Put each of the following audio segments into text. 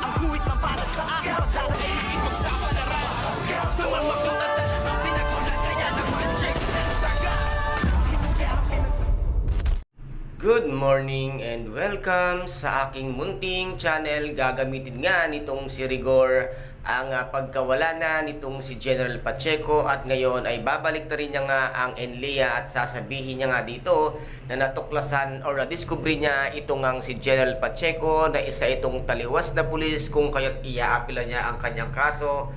Ang guhit na para sa akin pagdadaig ipagsapalaran sa mga katatan ang pinagulat kaya naman check saga. Good morning and welcome sa aking munting channel. Gagamitin nga nitong si Rigor ang pagkawala na nitong si General Pacheco at ngayon ay babalik na rin niya nga ang NLEA at sasabihin niya nga dito na natuklasan or na-discovery niya itong ang si General Pacheco na isa itong taliwas na pulis kung kaya't iaapila niya ang kanyang kaso.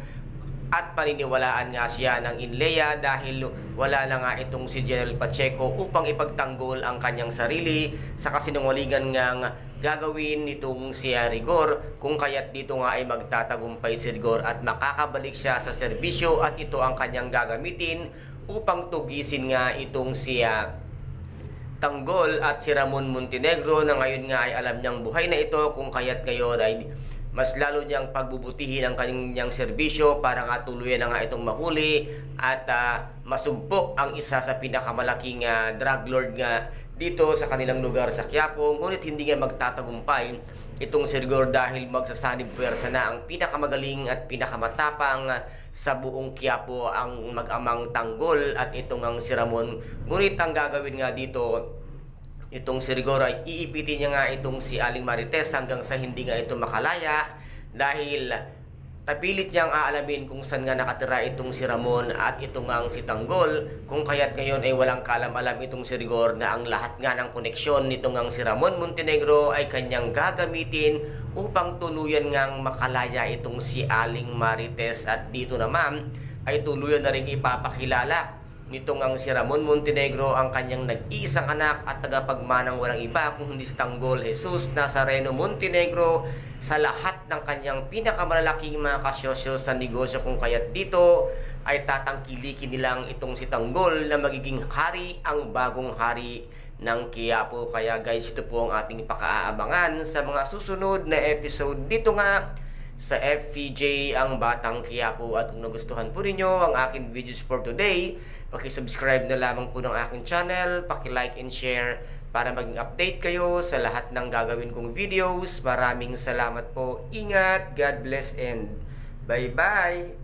At paniniwalaan nga siya ng NLEA dahil wala na nga itong si General Pacheco upang ipagtanggol ang kanyang sarili sa kasinungalingan ngang gagawin nitong si Rigor kung kaya't dito nga ay magtatagumpay si Rigor at makakabalik siya sa serbisyo at ito ang kanyang gagamitin upang tugisin nga itong si Tanggol at si Ramon Montenegro na ngayon nga ay alam niyang buhay na ito kung kaya't ngayon ay mas lalo niyang pagbubutihin ang kanyang serbisyo para nga tuluyan na nga itong mahuli at masugpo ang isa sa pinakamalaking drug lord nga dito sa kanilang lugar sa Quiapo. Ngunit hindi nga magtatagumpay itong si Rigor dahil magsasanib puwersa na ang pinakamagaling at pinakamatapang sa buong Quiapo ang mag-amang Tanggol at itong ang si Ramon. Ngunit ang gagawin nga dito itong si Rigor ay iipitin niya nga itong si Aling Marites hanggang sa hindi nga ito makalaya dahil tapilit niyang aalamin kung saan nga nakatira itong si Ramon at itong ang si Tanggol kung kaya't ngayon ay walang kalam-alam itong si Rigor na ang lahat nga ng koneksyon nitong ang si Ramon Montenegro ay kanyang gagamitin upang tuluyan ngang makalaya itong si Aling Marites at dito naman ay tuluyan na rin ipapakilala nitong ang si Ramon Montenegro ang kanyang nag-iisang anak at tagapagmanang walang iba kung hindi si Tanggol Jesus Nazareno Montenegro sa lahat ng kanyang pinakamalalaking mga kasosyo sa negosyo kung kaya't dito ay tatangkilikin nilang itong si Tanggol na magiging hari ang bagong hari ng Quiapo. Kaya guys, ito po ang ating pakaabangan sa mga susunod na episode dito nga sa FPJ ang Batang Quiapo. At kung nagustuhan po ninyo ang aking videos for today, paki-subscribe na lamang po ng aking channel, paki-like and share para maging update kayo sa lahat ng gagawin kong videos. Maraming salamat po. Ingat, God bless and bye-bye!